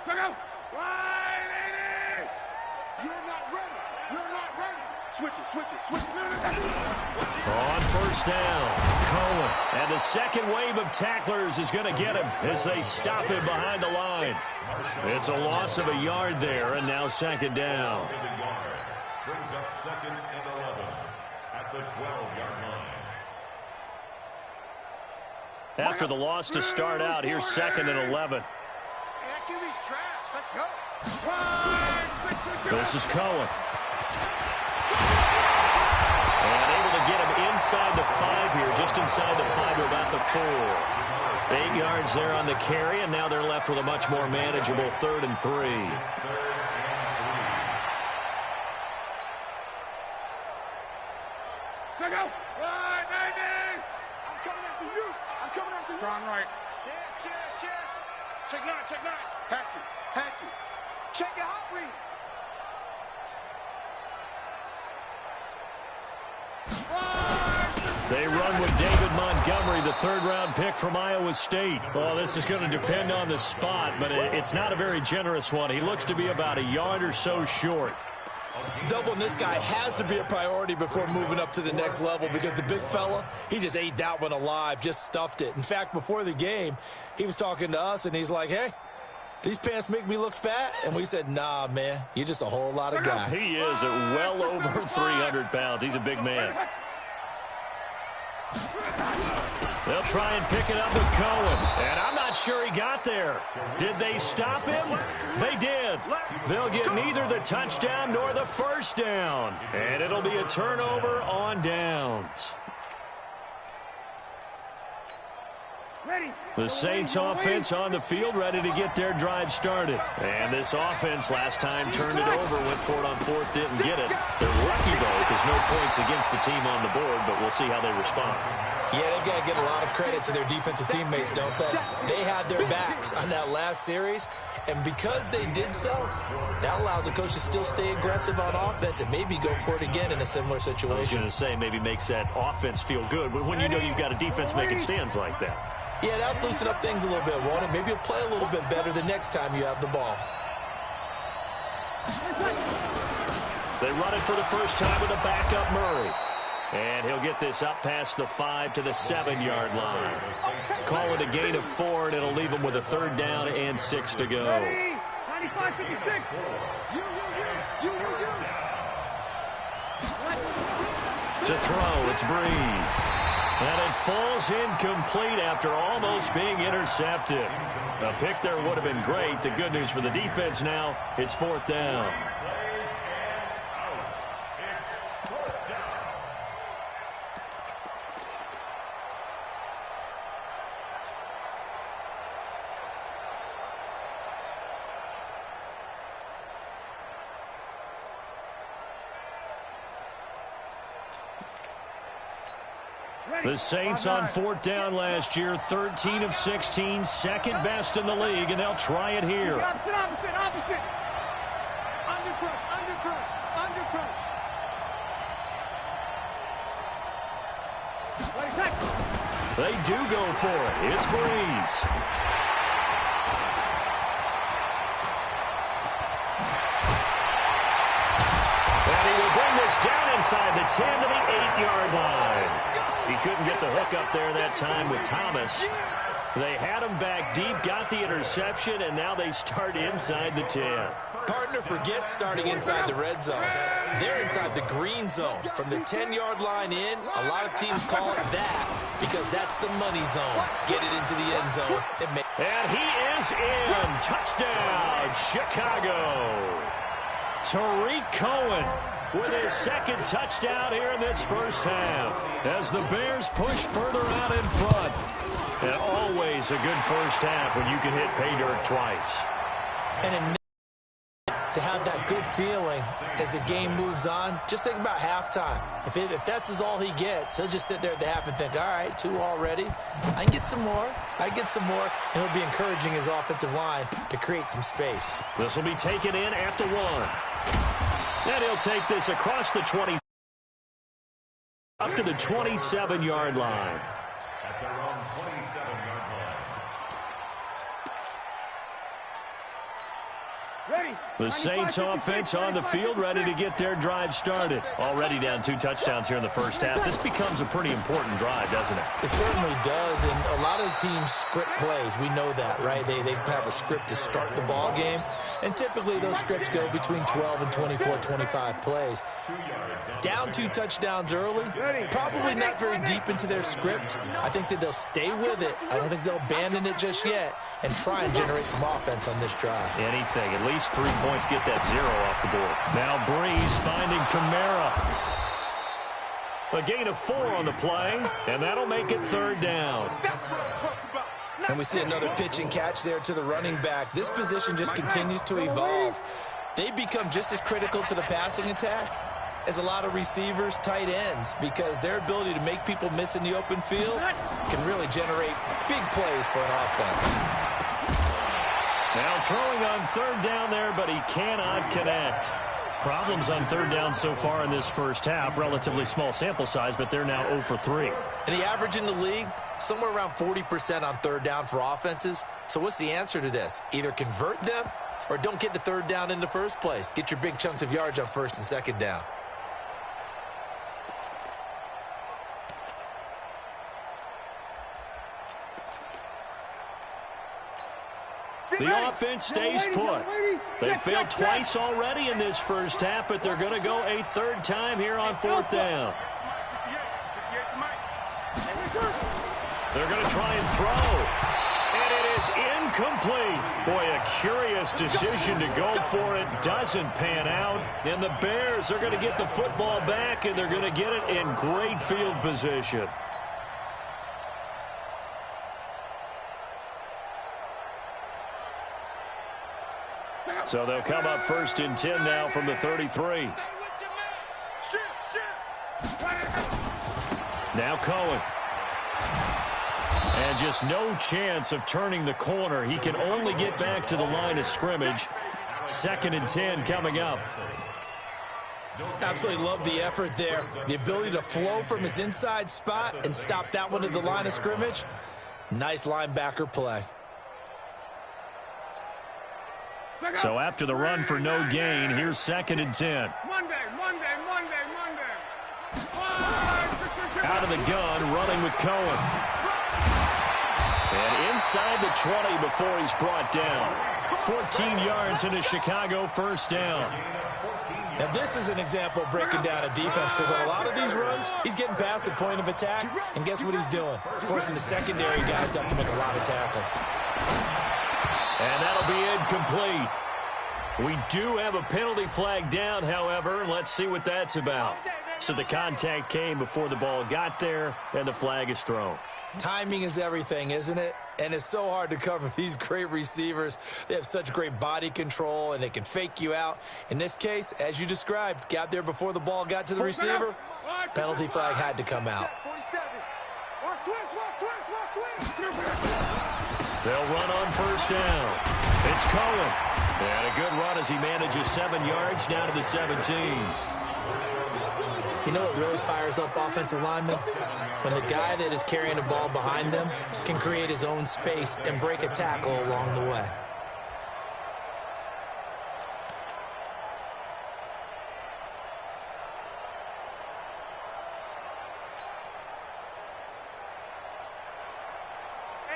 Check out. Wide 80. You're not ready. You're not ready. Switch it, switch it, switch it. On first down, Cohen. And the second wave of tacklers is going to get him as they stop him behind the line. It's a loss of a yard there, and now second down. Brings up second and 11 at the 12-yard line. After the loss to start out, here's second and 11. QB's trash. Let's go. This is Cohen. And able to get him inside the 5 here, just inside the 5 to about the 4. 8 yards there on the carry, and now they're left with a much more manageable 3rd and 3. Check out. Wide 90. I'm coming after you. I'm coming after you. Strong right. Check. Check 9, check 9. Patchy. Check your hot read. They run with David Montgomery, the 3rd-round pick from Iowa State. Well, this is going to depend on the spot, but it's not a very generous one. He looks to be about a yard or so short. Doubling this guy has to be a priority before moving up to the next level because the big fella, he just ate that one alive, just stuffed it. In fact, before the game, he was talking to us, and he's like, hey, these pants make me look fat? And we said, nah, man, you're just a whole lot of guy. He is at well over 300 pounds. He's a big man. They'll try and pick it up with Cohen. And I'm not sure he got there. Did they stop him? They did. They'll get neither the touchdown nor the first down. And it'll be a turnover on downs. The Saints offense on the field, ready to get their drive started. And this offense last time turned it over, went for it on 4th, didn't get it. They're lucky, though, because no points against the team on the board, but we'll see how they respond. Yeah, they've got to give a lot of credit to their defensive teammates, don't they? They had their backs on that last series, and because they did so, that allows the coach to still stay aggressive on offense and maybe go for it again in a similar situation. I was going to say maybe makes that offense feel good, but when you know you've got a defense making stands like that. Yeah, that'll loosen up things a little bit, won't it? Maybe you'll play a little bit better the next time you have the ball. They run it for the first time with a backup Murray. And he'll get this up past the 5 to the 7-yard line. Call it a gain of 4, and it'll leave him with a 3rd down and 6 to go. 95-56. To throw, it's Breeze. And it falls incomplete after almost being intercepted. A pick there would have been great. The good news for the defense now, it's 4th down. The Saints on 4th down last year, 13 of 16, second best in the league, and they'll try it here. Opposite. Undercut. They do go for it. It's Breeze. And he will bring this down inside the 10 to the 8-yard line. He couldn't get the hook up there that time with Thomas. They had him back deep, got the interception, and now they start inside the 10. Partner forgets starting inside the red zone. They're inside the green zone. From the 10-yard line in, a lot of teams call it that because that's the money zone. Get it into the end zone. And he is in. Touchdown, Chicago. Tariq Cohen with his 2nd touchdown here in this first half as the Bears push further out in front. And always a good first half when you can hit pay dirt twice. And to have that good feeling as the game moves on, just think about halftime. If that's all he gets, he'll just sit there at the half and think, all right, 2 already. I can get some more. And he'll be encouraging his offensive line to create some space. This will be taken in at the 1. And he'll take this across the 20 up to the 27-yard line. At their own 27-yard Ready. The Saints offense on the field, ready to get their drive started. Already down 2 touchdowns here in the first half. This becomes a pretty important drive, doesn't it? It certainly does, and a lot of teams script plays. We know that, right? They have a script to start the ball game, and typically those scripts go between 12 and 24, 25 plays. Down 2 touchdowns early, probably not very deep into their script. I think that they'll stay with it. I don't think they'll abandon it just yet and try and generate some offense on this drive. Anything, at least 3 points, get that 0 off the board. Now Breeze finding Kamara. A gain of 4 on the play, and that'll make it 3rd down. That's what I'm talking about. And we see another pitch and catch there to the running back. This position just continues to evolve. They become just as critical to the passing attack as a lot of receivers, tight ends, because their ability to make people miss in the open field can really generate big plays for an offense. Now throwing on 3rd down there, but he cannot connect. Problems on 3rd down so far in this first half. Relatively small sample size, but they're now 0 for 3. And the average in the league, somewhere around 40% on 3rd down for offenses. So what's the answer to this? Either convert them or don't get to 3rd down in the first place. Get your big chunks of yards on 1st and 2nd down. The offense stays put. They failed twice already in this first half, but they're going to go a 3rd time here on 4th down. They're going to try and throw. And it is incomplete. Boy, a curious decision to go for it. Doesn't pan out. And the Bears are going to get the football back, and they're going to get it in great field position. So they'll come up 1st and 10 now from the 33. Now Cohen. And just no chance of turning the corner. He can only get back to the line of scrimmage. 2nd and 10 coming up. Absolutely love the effort there. The ability to flow from his inside spot and stop that one at the line of scrimmage. Nice linebacker play. So after the run for no gain, here's 2nd and 10. Monday. Out of the gun, running with Cohen. And inside the 20 before he's brought down. 14 yards in a Chicago 1st down. Now this is an example of breaking down a defense, because on a lot of these runs, he's getting past the point of attack, and guess what he's doing? Forcing the secondary guys to have to make a lot of tackles. And that'll be incomplete. We do have a penalty flag down, however, and let's see what that's about. So the contact came before the ball got there, and the flag is thrown. Timing is everything, isn't it? And it's so hard to cover these great receivers. They have such great body control, and they can fake you out. In this case, as you described, got there before the ball got to the receiver. Penalty flag had to come out. They'll run on 1st down. It's Cohen. And a good run as he manages 7 yards down to the 17. You know what really fires up offensive linemen? When the guy that is carrying the ball behind them can create his own space and break a tackle along the way.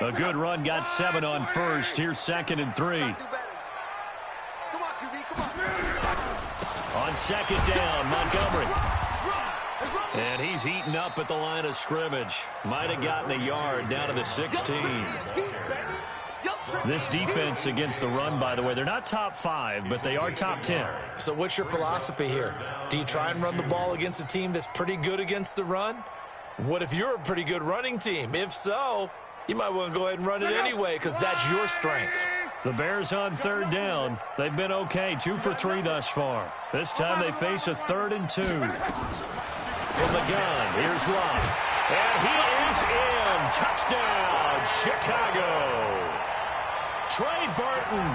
A good run, got 7 on 1st. Here's 2nd and 3. Come on, QB, come on. On 2nd down, Montgomery. And he's eaten up at the line of scrimmage. Might have gotten a yard down to the 16. This defense against the run, by the way, they're not top 5, but they are top 10. So what's your philosophy here? Do you try and run the ball against a team that's pretty good against the run? What if you're a pretty good running team? If so, you might want to go ahead and run it anyway, because that's your strength. The Bears on 3rd down. They've been okay, 2 for 3 thus far. This time they face a 3rd and 2. From the gun, here's Love. And he is in. Touchdown, Chicago. Trey Burton,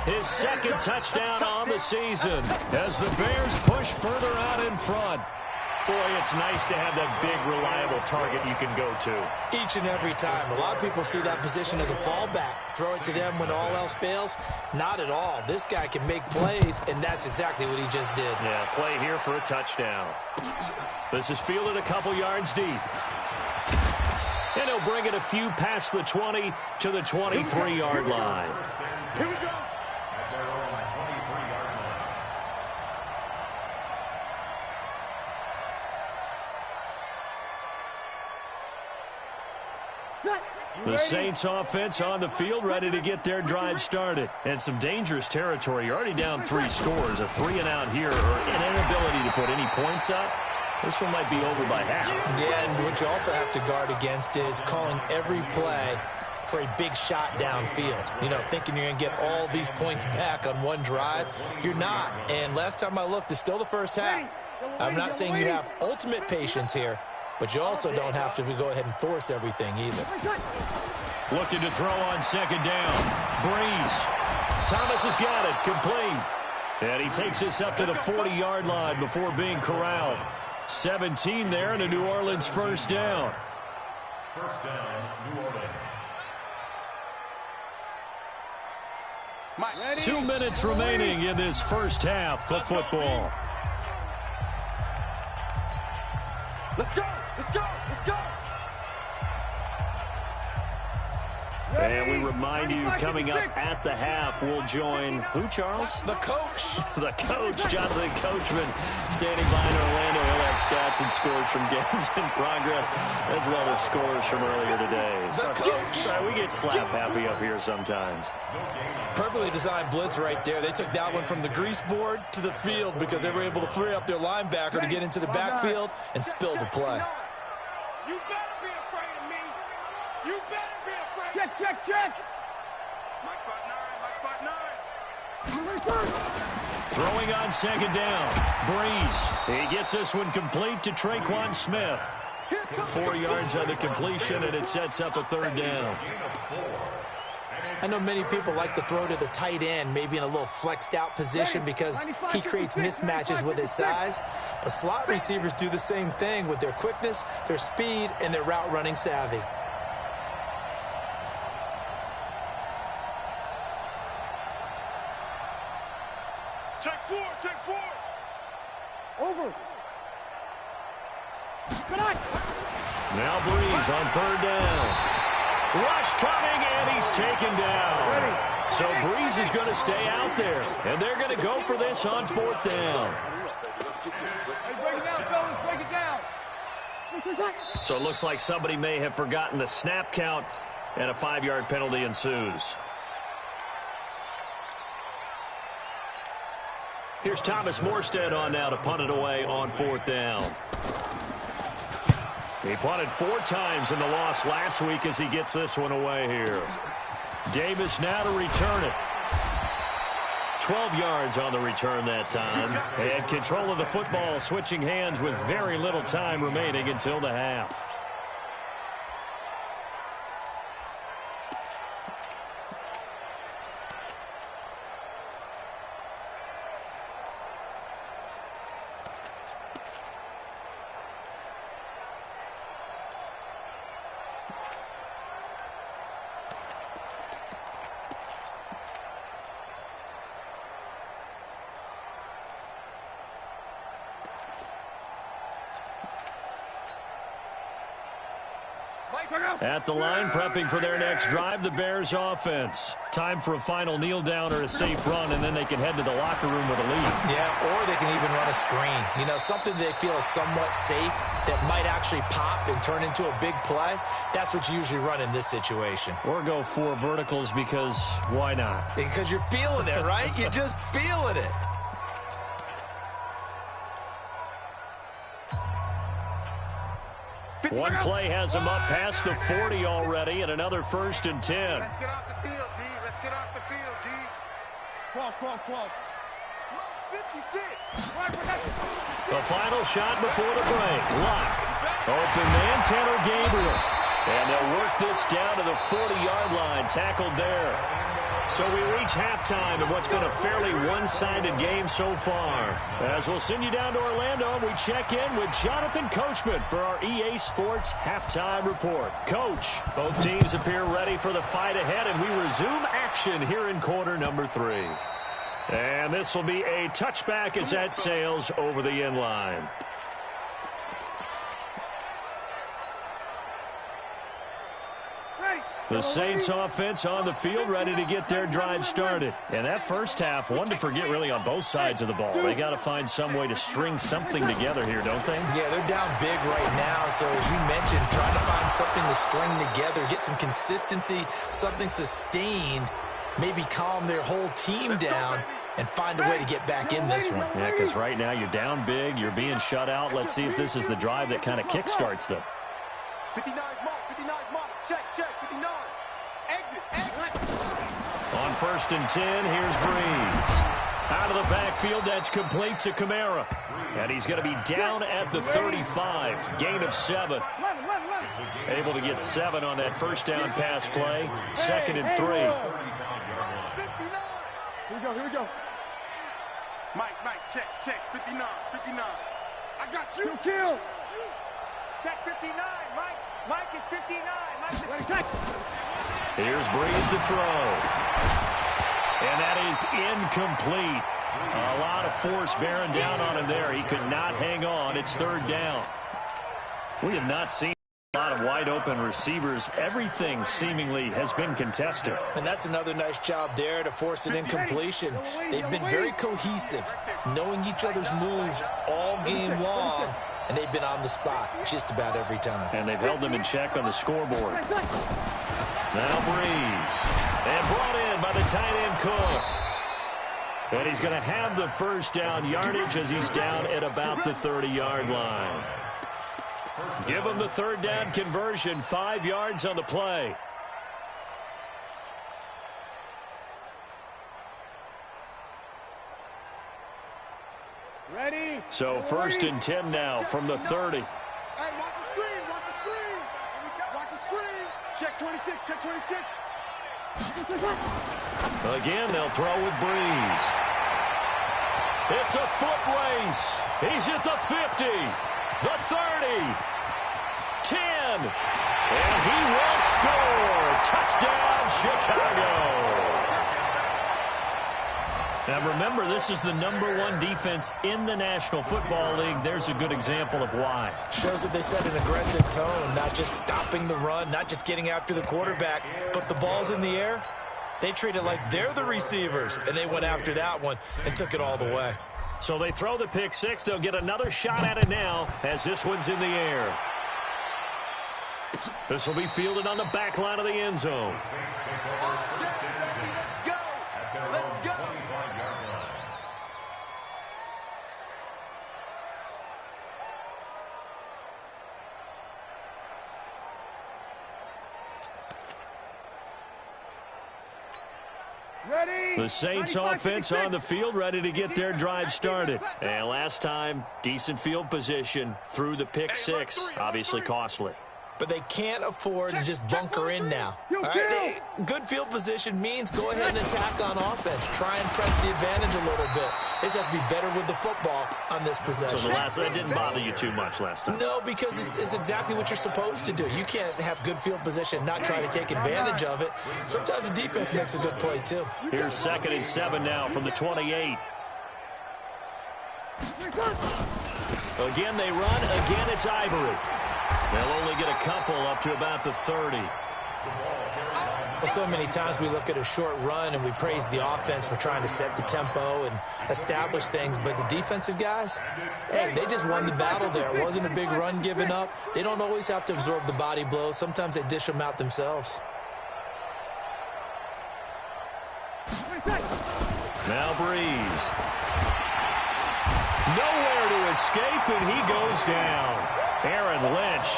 his 2nd touchdown on the season as the Bears push further out in front. Boy, it's nice to have that big, reliable target you can go to. Each and every time. A lot of people see that position as a fallback. Throw it to them when all else fails. Not at all. This guy can make plays, and that's exactly what he just did. Yeah, play here for a touchdown. This is fielded a couple yards deep. And he'll bring it a few past the 20 to the 23-yard line. Here we go. At their own 23-yard line. The Saints offense on the field, ready to get their drive started. And some dangerous territory. You're already down 3 scores. A 3-and-out here, or an inability to put any points up. This one might be over by half. Yeah, and what you also have to guard against is calling every play for a big shot downfield. You know, thinking you're going to get all these points back on one drive. You're not. And last time I looked, it's still the first half. I'm not saying you have ultimate patience here, but you also don't have to go ahead and force everything either. Looking to throw on second down. Breeze. Thomas has got it. Complete. And he takes this up to the 40-yard line before being corralled. 17 there and a New Orleans first down. First down, New Orleans. 2 minutes remaining in this first half of football. Let's go! Let's go! Let's go! And we remind you, coming up at the half, we'll join who, Charles? The coach. The coach, Jonathan Coachman, standing by in Orlando. He'll have stats and scores from games in progress, as well as scores from earlier today. The coach. Sorry, we get slap happy up here sometimes. Perfectly designed blitz right there. They took that one from the grease board to the field because they were able to free up their linebacker to get into the backfield and spill the play. You better be afraid of me. You better be afraid. Check, check, check. Mike 5'9", Mike 5'9". Throwing on second down. Breeze. He gets this one complete to Traquan Smith. 4 yards on the completion, and it sets up a third down. I know many people like to throw to the tight end, maybe in a little flexed out position because he creates mismatches with his size. But slot receivers do the same thing with their quickness, their speed, and their route running savvy. Check 4, check 4. Over. Good night. Now Breeze on third down. Rush coming, and he's taken down. So Breeze is going to stay out there, and they're going to go for this on fourth down. Hey, break it down, fellas. Break it down. So it looks like somebody may have forgotten the snap count, and a 5-yard penalty ensues. Here's Thomas Morstead on now to punt it away on fourth down. He punted 4 times in the loss last week as he gets this one away here. Davis now to return it. 12 yards on the return that time. And control of the football, switching hands with very little time remaining until the half. At the line, prepping for their next drive, the Bears offense. Time for a final kneel down or a safe run, and then they can head to the locker room with a lead. Yeah, or they can even run a screen. You know, something they feel is somewhat safe that might actually pop and turn into a big play. That's what you usually run in this situation. Or go 4 verticals because why not? Because you're feeling it, right? You're just feeling it. One play has him up past the 40 already, and another 1st and 10. Let's get off the field, D. Let's get off the field, D. 12. 56. The final shot before the break. Lock. Open man, Tanner Gabriel. And they'll work this down to the 40-yard line. Tackled there. So we reach halftime in what's been a fairly one-sided game so far. As we'll send you down to Orlando, we check in with Jonathan Coachman for our EA Sports Halftime Report. Coach, both teams appear ready for the fight ahead, and we resume action here in quarter number 3. And this will be a touchback as that sails over the end line. The Saints offense on the field, ready to get their drive started. And that first half, one to forget really on both sides of the ball. They got to find some way to string something together here, don't they? Yeah, they're down big right now. So as you mentioned, trying to find something to string together, get some consistency, something sustained, maybe calm their whole team down and find a way to get back in this one. Yeah, because right now you're down big, you're being shut out. Let's see if this is the drive that kind of kickstarts them. 59 mark, 59 mark, check, 59. Exit. On 1st and 10, here's Breeze. Out of the backfield, that's complete to Kamara. And he's going to be down at the 35, gain of 7. Able to get 7 on that first down pass play. 2nd and 3. Here we go. Mike, check, 59. I got you. Kill. Check 59, Mike is 59. Here's Breeze to throw. And that is incomplete. A lot of force bearing down on him there. He could not hang on. It's 3rd down. We have not seen a lot of wide open receivers. Everything seemingly has been contested. And that's another nice job there to force an incompletion. They've been very cohesive, knowing each other's moves all game long. And they've been on the spot just about every time. And they've held them in check on the scoreboard. Now Breeze. And brought in by the tight end Cook. And he's going to have the first down yardage as he's down at about the 30-yard line. Give him the 3rd down conversion, 5 yards on the play. Ready? So 1st and 10 now from the 30. Hey, watch the screen. Watch the screen. Check 26. Again, they'll throw with Breeze. It's a foot race. He's at the 50, the 30, 10, and he will score. Touchdown, Chicago. Now remember, this is the #1 defense in the National Football League. There's a good example of why. Shows that they set an aggressive tone, not just stopping the run, not just getting after the quarterback, but the ball's in the air. They treat it like they're the receivers, and they went after that one and took it all the way. So they throw the pick 6. They'll get another shot at it now as this one's in the air. This will be fielded on the back line of the end zone. The Saints offense on the field, ready to get their drive started. And last time, decent field position through the pick 6. Obviously costly. But they can't afford to just bunker in now. All right? Good field position means go ahead and attack on offense. Try and press the advantage a little bit. They just have to be better with the football on this possession. So that didn't bother you too much last time? No, because it's exactly what you're supposed to do. You can't have good field position and not try to take advantage of it. Sometimes the defense makes a good play, too. Here's 2nd and 7 now from the 28. Again, they run. Again, it's Ivory. They'll only get a couple up to about the 30. Well, so many times we look at a short run and we praise the offense for trying to set the tempo and establish things, but the defensive guys, hey, they just won the battle there. It wasn't a big run given up. They don't always have to absorb the body blows. Sometimes they dish them out themselves. Now Breeze. Nowhere to escape, and he goes down. Aaron Lynch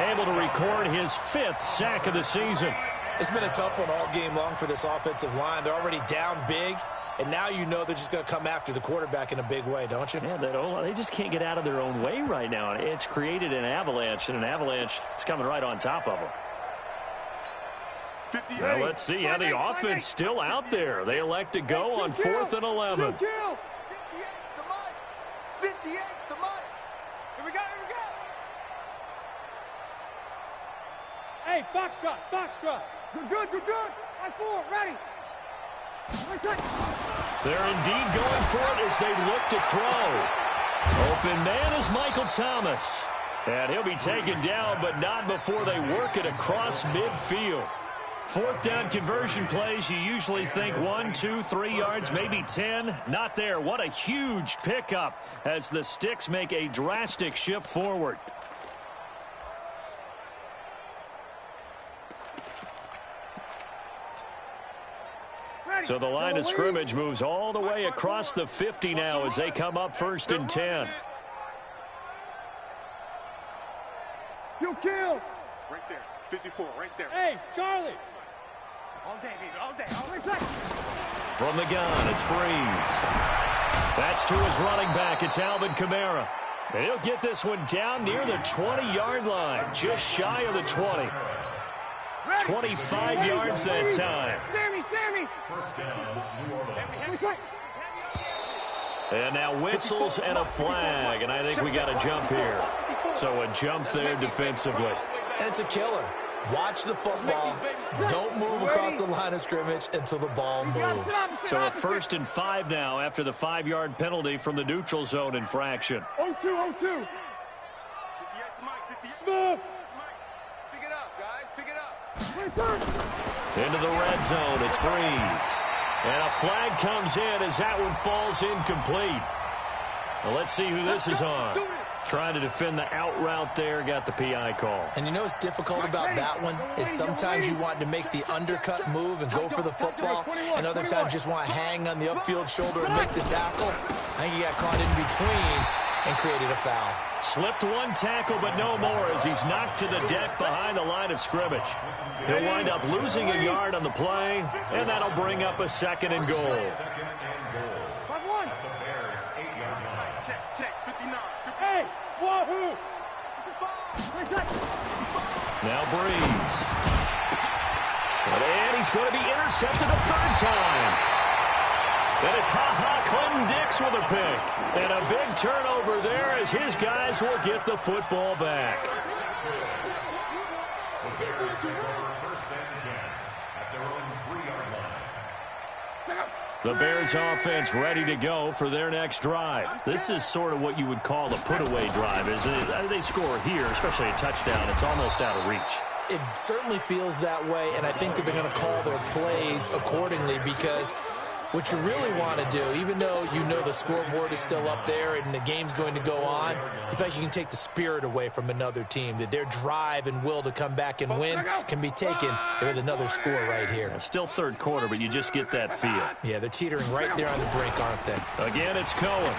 able to record his 5th sack of the season. It's been a tough one all game long for this offensive line. They're already down big, and now you know they're just going to come after the quarterback in a big way, don't you? Yeah, they just can't get out of their own way right now. It's created an avalanche, and an avalanche is coming right on top of them. Well, let's see how the offense still out there. They elect to go on 4th and 11. 58's the Mike. 58's the Mike. Here we go, here we go. Hey, Foxtrot, Foxtrot. Good, good, good, good. Right forward, ready. They're indeed going for it as they look to throw. Open man is Michael Thomas. And he'll be taken down, but not before they work it across midfield. 4th down conversion plays, you usually think 1, 2, 3 yards, maybe 10. Not there. What a huge pickup as the Sticks make a drastic shift forward. So the line of scrimmage moves all the way across the 50 now as they come up 1st and 10. You kill. Right there. 54, right there. Hey, Charlie. All day, baby, all day. All day. From the gun, it's Breeze. That's to his running back. It's Alvin Kamara. And he'll get this one down near the 20-yard line, just shy of the 20. 25 yards that time. Sammy. First down, New Orleans. And now whistles and a flag, and I think we got a jump here. So a jump there defensively. And it's a killer. Watch the football. Don't move across the line of scrimmage until the ball moves. So a 1st and 5 now after the 5-yard penalty from the neutral zone infraction. 0-2. 58's Mike. 58's Smooth. Mike. Pick it up, guys. Pick it up. Into the red zone, it's Breeze. And a flag comes in as that one falls incomplete. Well, let's see who this is on. Trying to defend the out route there, got the PI call. And you know what's difficult about that one is sometimes you want to make the undercut move and go for the football, and other times just want to hang on the upfield shoulder and make the tackle. I think he got caught in between and created a foul. Slipped one tackle, but no more as he's knocked to the deck behind the line of scrimmage. He'll wind up losing a yard on the play, and that'll bring up a 2nd and goal. 2nd and goal. 5-1. At the Bears' 8-yard line. Check. 59. Hey, wahoo. Now Breeze. And he's going to be intercepted a 3rd time. And it's Clinton Dix with a pick. And a big turnover there as his guys will get the football back. The Bears take over 1st and 10 at their own 3-yard line. The Bears offense ready to go for their next drive. This is sort of what you would call a put-away drive. As they score here, especially a touchdown, it's almost out of reach. It certainly feels that way, and I think that they're going to call their plays accordingly because what you really want to do, even though you know the scoreboard is still up there and the game's going to go on, you feel like you can take the spirit away from another team, that their drive and will to come back and win can be taken with another score right here. Still 3rd quarter, but you just get that feel. Yeah, they're teetering right there on the brink, aren't they? Again, it's Cohen.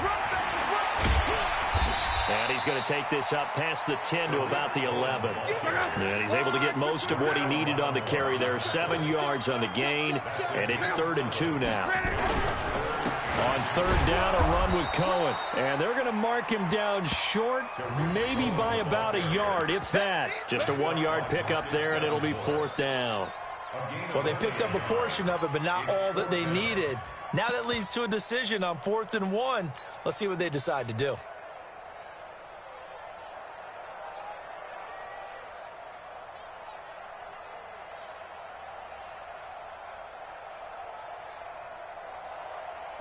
And he's going to take this up past the 10 to about the 11. And he's able to get most of what he needed on the carry there. 7 yards on the gain, and it's 3rd and 2 now. On 3rd down, a run with Cohen. And they're going to mark him down short, maybe by about a yard, if that. Just a 1-yard pickup there, and it'll be 4th down. Well, they picked up a portion of it, but not all that they needed. Now that leads to a decision on 4th and 1. Let's see what they decide to do.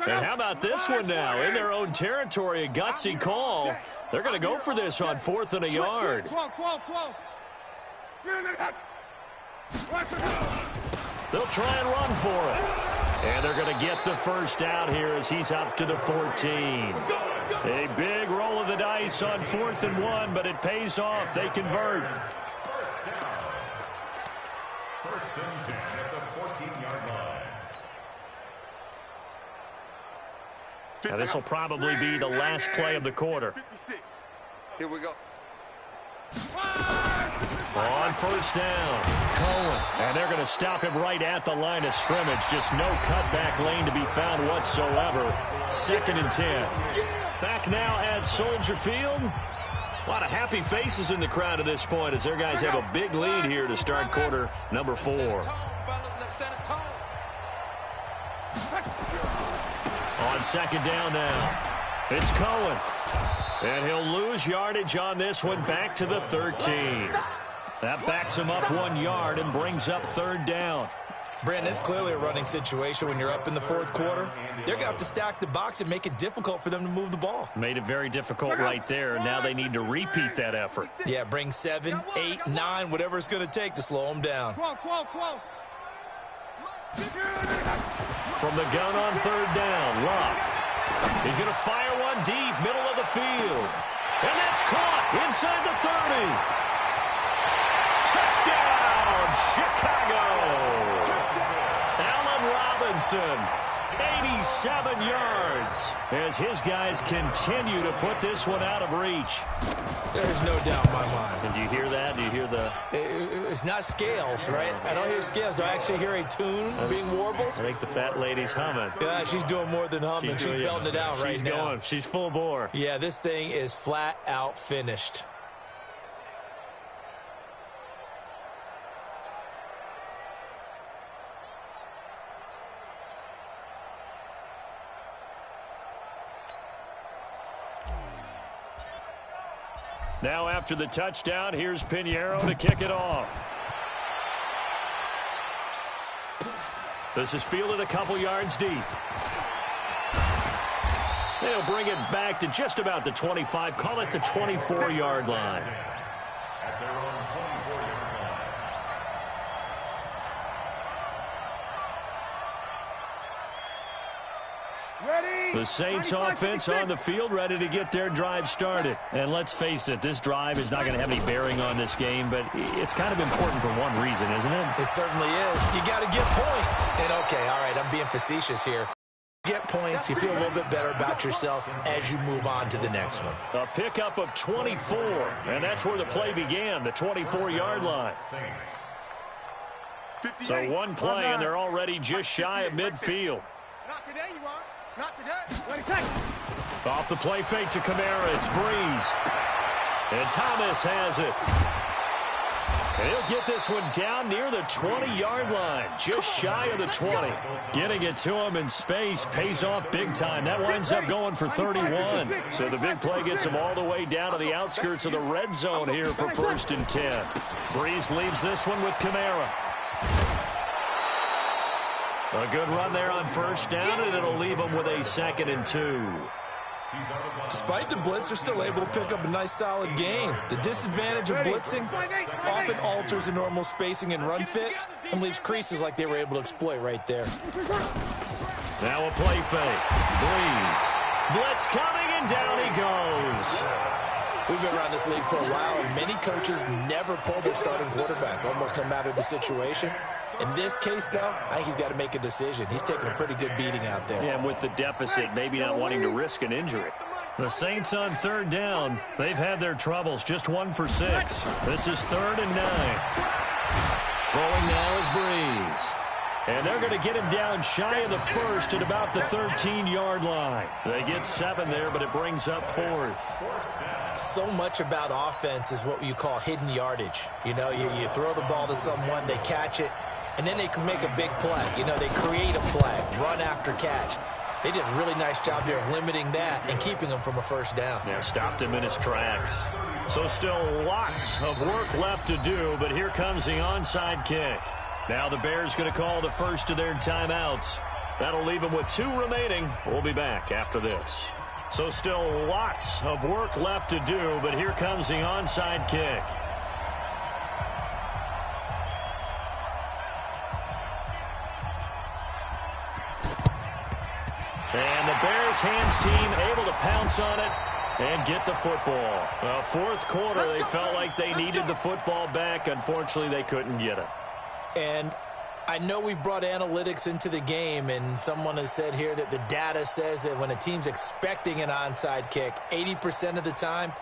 And how about this one now? In their own territory, a gutsy call. They're going to go for this on 4th and a yard. They'll try and run for it. And they're going to get the first out here as he's up to the 14. A big roll of the dice on 4th and 1, but it pays off. They convert. First and 10 at the 14-yard line. Now, this will probably be the last play of the quarter. 56. Here we go. On 1st down, Cohen. And they're going to stop him right at the line of scrimmage. Just no cutback lane to be found whatsoever. 2nd and 10. Back now at Soldier Field. A lot of happy faces in the crowd at this point as their guys have a big lead here to start quarter number 4. fellas. Let's set a tone. On second down now, it's Cohen. And he'll lose yardage on this one, back to the 13. That backs him up 1 yard and brings up third down. Brandon, it's clearly a running situation when you're up in the fourth quarter. They're going to have to stack the box and make it difficult for them to move the ball. Made it very difficult right there. Now they need to repeat that effort. Yeah, bring 7, 8, 9, whatever it's going to take to slow them down. From the gun on third down, Love. He's going to fire one deep, middle of the field. And that's caught inside the 30. Touchdown, Chicago. Allen Robinson, 87 yards, as his guys continue to put this one out of reach. There's no doubt in my mind. And do you hear that? Do you hear the... It's not scales, right? I don't hear scales. Do I actually hear a tune being warbled? I think the fat lady's humming. Yeah, she's doing more than humming. She's belting it out right now. She's going. She's full bore. Yeah, this thing is flat out finished. Now after the touchdown, here's Pinheiro to kick it off. This is fielded a couple yards deep. They'll bring it back to just about the 25, call it the 24-yard line. At their own 24-yard line. The Saints offense on the field, ready to get their drive started. And let's face it, this drive is not going to have any bearing on this game, but it's kind of important for one reason, isn't it? It certainly is. You got to get points. And okay, all right, I'm being facetious here. Get points, you feel a little bit better about yourself as you move on to the next one. A pickup of 24, and that's where the play began, the 24-yard line. So one play, and they're already just shy of midfield. Not today, you are. Not today. Off the play fake to Kamara, it's Breeze. And Thomas has it. And he'll get this one down near the 20-yard line, just shy of the 20. Getting it to him in space pays off big time. That winds up going for 31. So the big play gets him all the way down to the outskirts of the red zone here for 1st and 10. Breeze leaves this one with Kamara. A good run there on 1st down, and it'll leave them with a 2nd and 2. Despite the blitz, they're still able to pick up a nice solid gain. The disadvantage of blitzing often alters the normal spacing and run fits and leaves creases like they were able to exploit right there. Now a play fake. Breeze. Blitz coming, and down he goes. We've been around this league for a while, and many coaches never pull their starting quarterback, almost no matter the situation. In this case, though, I think he's got to make a decision. He's taking a pretty good beating out there. Yeah, and with the deficit, maybe not wanting to risk an injury. The Saints on 3rd down. They've had their troubles, just 1 for 6. This is 3rd and 9. Throwing now is Breeze. And they're going to get him down shy of the 1st at about the 13-yard line. They get 7 there, but it brings up 4th. So much about offense is what you call hidden yardage. You know, you throw the ball to someone, they catch it, and then they can make a big play. You know, they create a play, run after catch. They did a really nice job there of limiting that and keeping him from a 1st down. Yeah, stopped him in his tracks. So still lots of work left to do, but here comes the onside kick. Now the Bears going to call the first of their timeouts. That'll leave them with 2 remaining. We'll be back after this. So still lots of work left to do, but here comes the onside kick. And the Bears hands team able to pounce on it and get the football. Well, 4th quarter, they felt like they needed the football back. Unfortunately, they couldn't get it. And I know we brought analytics into the game, and someone has said here that the data says that when a team's expecting an onside kick, 80% of the time,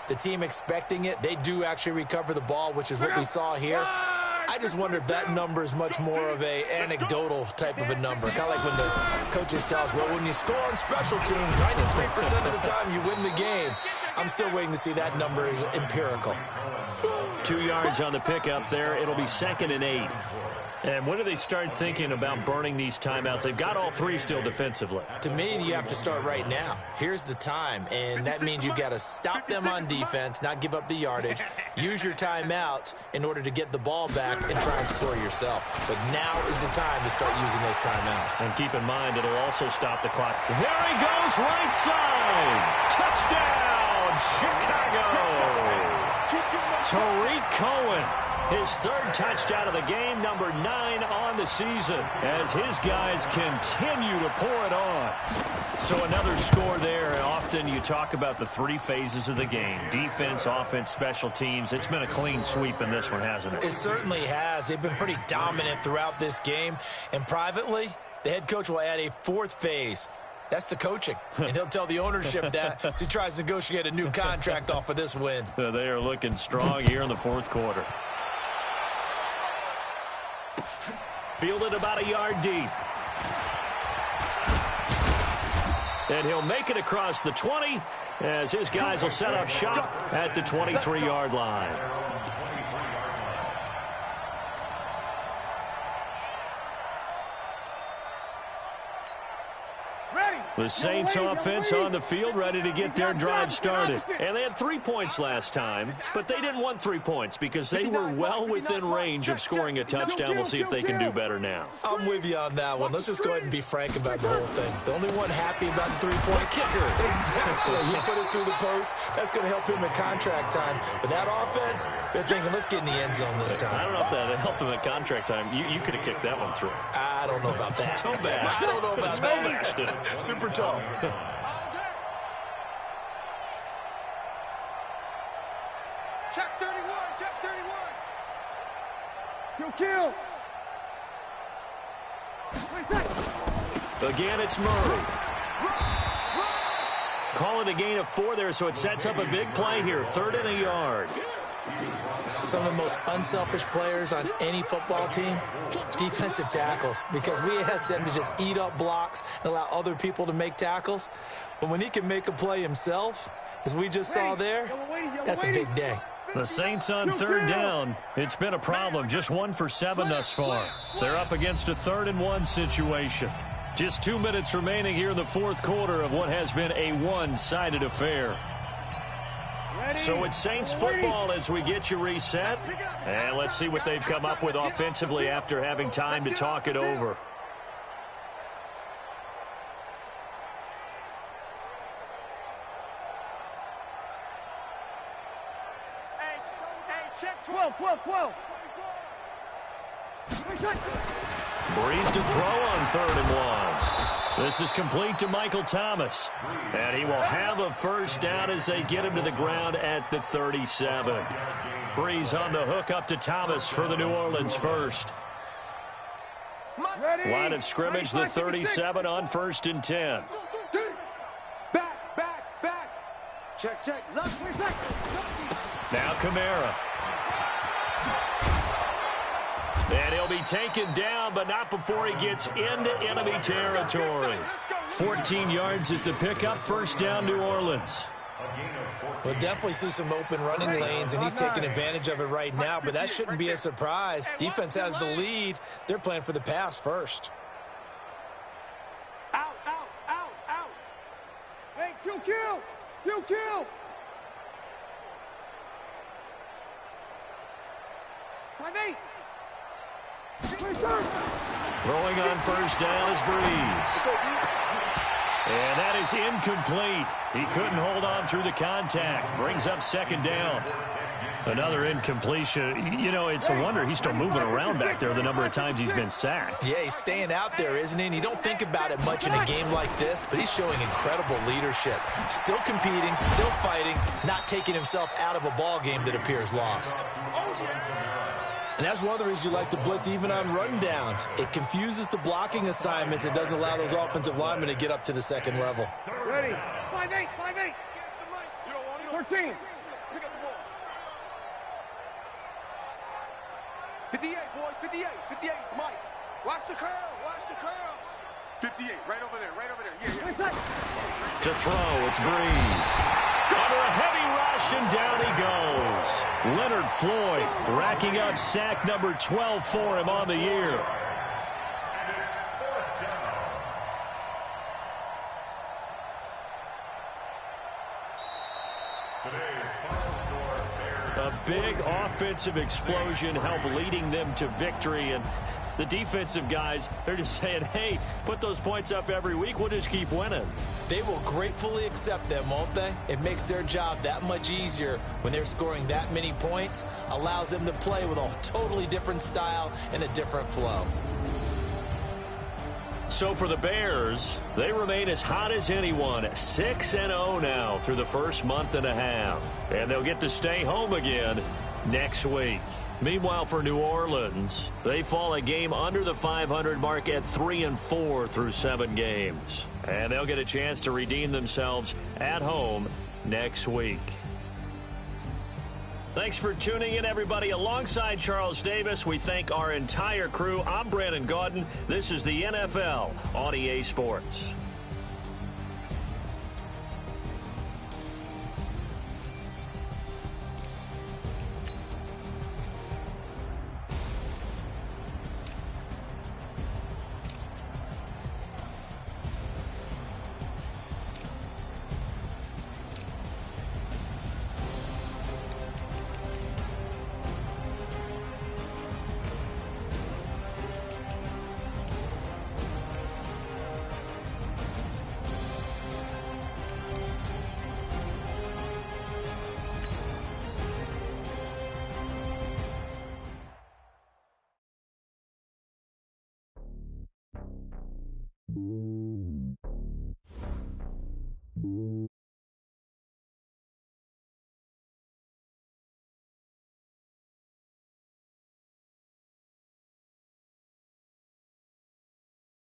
the team expecting it, they do actually recover the ball, which is what we saw here. I just wonder if that number is much more of a anecdotal type of a number. Kind of like when the coaches tell us, well, when you score on special teams, 93% of the time you win the game. I'm still waiting to see that number is empirical. 2 yards on the pickup there. It'll be 2nd and 8. And when do they start thinking about burning these timeouts? They've got all three still defensively. To me, you have to start right now. Here's the time, and that means you've got to stop them on defense, not give up the yardage, use your timeouts in order to get the ball back and try and score yourself. But now is the time to start using those timeouts. And keep in mind, it'll also stop the clock. There he goes, right side. Touchdown, Chicago. Tariq Cohen. His third touchdown of the game, number 9 on the season, as his guys continue to pour it on. So another score there. Often you talk about the 3 phases of the game: defense, offense, special teams. It's been a clean sweep in this one, hasn't it? It certainly has. They've been pretty dominant throughout this game. And privately, the head coach will add a 4th phase. That's the coaching. And he'll tell the ownership that as he tries to negotiate a new contract off of this win. They are looking strong here in the 4th quarter. Fielded about a yard deep. And he'll make it across the 20 as his guys will set up shop at the 23-yard line. The Saints offense on the field, ready to get their drive started. And they had 3 points last time, but they didn't want 3 points because they were well within range of scoring a touchdown. We'll see if they can do better now. I'm with you on that one. Let's just go ahead and be frank about the whole thing. The only one happy about the 3-point kicker. Exactly. He put it through the post. That's going to help him in contract time. But that offense, they're thinking, let's get in the end zone this time. I don't know if that helped him at contract time. You could have kicked that one through. I don't know about that. Toe bash. I don't know about Toe bashed it. Super toe. Check 31, check 31. Kill. Again, it's Murray. Call it a gain of 4 there, so it sets up a big play here. 3rd and a yard. Some of the most unselfish players on any football team, defensive tackles, because we ask them to just eat up blocks and allow other people to make tackles. But when he can make a play himself, as we just saw there, that's a big day. The Saints on 3rd down. It's been a problem. Just 1 for 7 thus far. They're up against a 3rd and 1 situation. Just 2 minutes remaining here in the 4th quarter of what has been a one-sided affair. So it's Saints football as we get you reset. And let's see what they've come up with offensively after having time to talk it over. Hey, check 12. Breeze to throw on 3rd and 1. This is complete to Michael Thomas. And he will have a first down as they get him to the ground at the 37. Breeze on the hook up to Thomas for the New Orleans first. Line of scrimmage, the 37 on 1st and 10. Back. Check. Now Kamara. And he'll be taken down, but not before he gets into enemy territory. 14 yards is the pickup. First down, New Orleans. We'll definitely see some open running lanes, and he's taking advantage of it right now, but that shouldn't be a surprise. Defense has the lead. They're playing for the pass first. Out. Hey, kill. Throwing on first down is Breeze. And that is incomplete. He couldn't hold on through the contact. Brings up 2nd down. Another incompletion. You know, it's a wonder he's still moving around back there the number of times he's been sacked. Yeah, he's staying out there, isn't he? And you don't think about it much in a game like this, but he's showing incredible leadership. Still competing, still fighting, not taking himself out of a ball game that appears lost. And that's one of the reasons you like to blitz even on run downs. It confuses the blocking assignments. It doesn't allow those offensive linemen to get up to the 2nd level. Ready. 5-8. 13. 58, boys, 58, Mike. Watch the curls. 58, 58, right over there, right over there. Yeah. To throw, it's Breeze. Under a heavy rush, and down he goes. Leonard Floyd racking up sack number 12 for him on the year. A big offensive explosion helped leading them to victory, and the defensive guys, they're just saying, hey, put those points up every week, we'll just keep winning. They will gratefully accept them, won't they? It makes their job that much easier when they're scoring that many points, allows them to play with a totally different style and a different flow. So for the Bears, they remain as hot as anyone, 6-0 now through the first month and a half. And they'll get to stay home again next week. Meanwhile, for New Orleans, they fall a game under the 500 mark at 3-4 through 7 games. And they'll get a chance to redeem themselves at home next week. Thanks for tuning in, everybody. Alongside Charles Davis, we thank our entire crew. I'm Brandon Gaudin. This is the NFL on EA Sports.